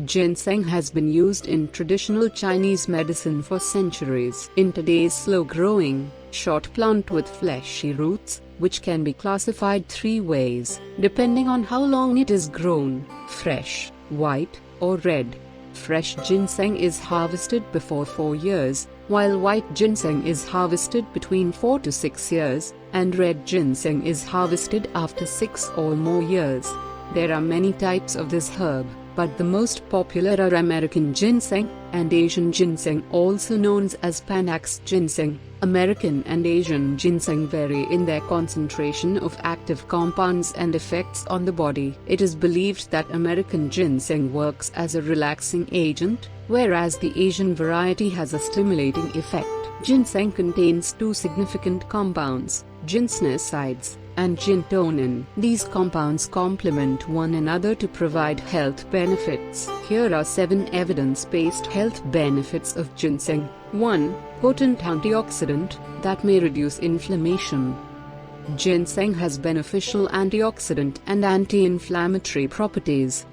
Ginseng has been used in traditional Chinese medicine for centuries. In today's slow-growing, short plant with fleshy roots, which can be classified three ways, depending on how long it is grown: fresh, white, or red. Fresh ginseng is harvested before 4 years, while white ginseng is harvested between 4 to 6 years, and red ginseng is harvested after 6 or more years. There are many types of this herb, but the most popular are American ginseng and Asian ginseng, also known as Panax ginseng. American and Asian ginseng vary in their concentration of active compounds and effects on the body. It is believed that American ginseng works as a relaxing agent, whereas the Asian variety has a stimulating effect. Ginseng contains two significant compounds, ginsenosides and gintonin. These compounds complement one another to provide health benefits. Here are 7 evidence-based health benefits of ginseng. 1. Potent antioxidant that may reduce inflammation. Ginseng has beneficial antioxidant and anti-inflammatory properties.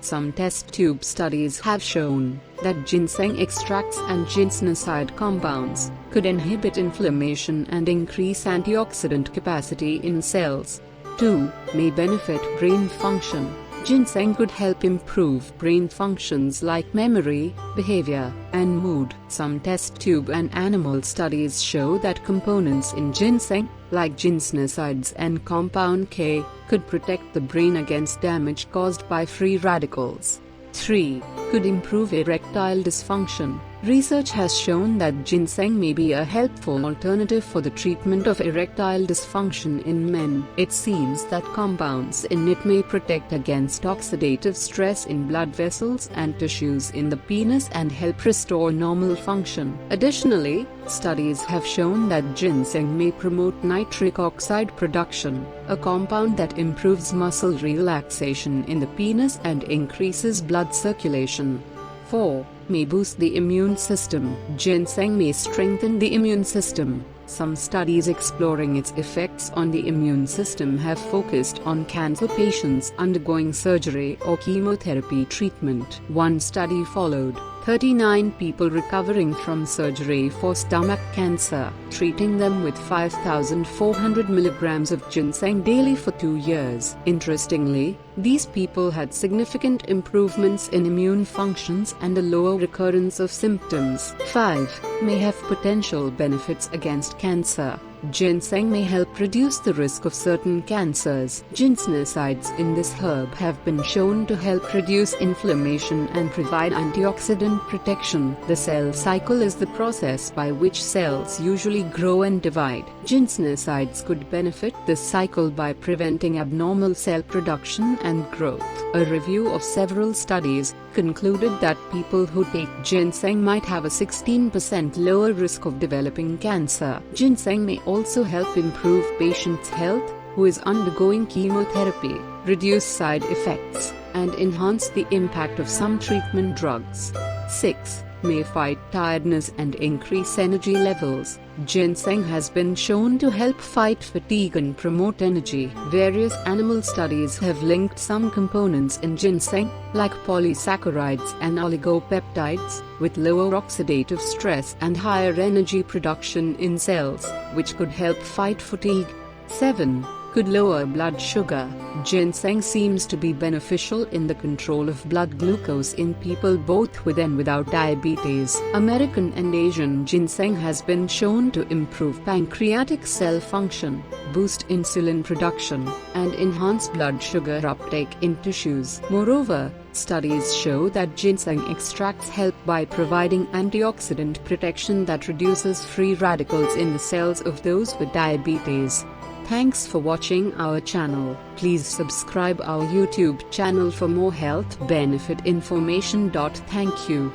Some test tube studies have shown that ginseng extracts and ginsenoside compounds could inhibit inflammation and increase antioxidant capacity in cells. 2. May benefit brain function. Ginseng could help improve brain functions like memory, behavior, and mood. Some test tube and animal studies show that components in ginseng, like ginsenosides and compound K, could protect the brain against damage caused by free radicals. 3. Could improve erectile dysfunction. Research has shown that ginseng may be a helpful alternative for the treatment of erectile dysfunction in men. It seems that compounds in it may protect against oxidative stress in blood vessels and tissues in the penis and help restore normal function. Additionally, studies have shown that ginseng may promote nitric oxide production, a compound that improves muscle relaxation in the penis and increases blood circulation. 4. May boost the immune system. Ginseng may strengthen the immune system. Some studies exploring its effects on the immune system have focused on cancer patients undergoing surgery or chemotherapy treatment. One study followed 39 people recovering from surgery for stomach cancer, treating them with 5,400 mg of ginseng daily for 2 years. Interestingly, these people had significant improvements in immune functions and a lower recurrence of symptoms. 5. May have potential benefits against cancer. Ginseng may help reduce the risk of certain cancers. Ginsenosides in this herb have been shown to help reduce inflammation and provide antioxidant protection. The cell cycle is the process by which cells usually grow and divide. Ginsenosides could benefit this cycle by preventing abnormal cell production and growth. A review of several studies concluded that people who take ginseng might have a 16% lower risk of developing cancer. Ginseng may also help improve patients' health who is undergoing chemotherapy, reduce side effects, and enhance the impact of some treatment drugs. 6. May fight tiredness and increase energy levels. Ginseng has been shown to help fight fatigue and promote energy. Various animal studies have linked some components in ginseng, like polysaccharides and oligopeptides, with lower oxidative stress and higher energy production in cells, which could help fight fatigue. 7. Could lower blood sugar. Ginseng seems to be beneficial in the control of blood glucose in people both with and without diabetes. American and Asian ginseng has been shown to improve pancreatic cell function, boost insulin production, and enhance blood sugar uptake in tissues. Moreover, studies show that ginseng extracts help by providing antioxidant protection that reduces free radicals in the cells of those with diabetes. Thanks for watching our channel. Please subscribe our YouTube channel for more health benefit information. Thank you.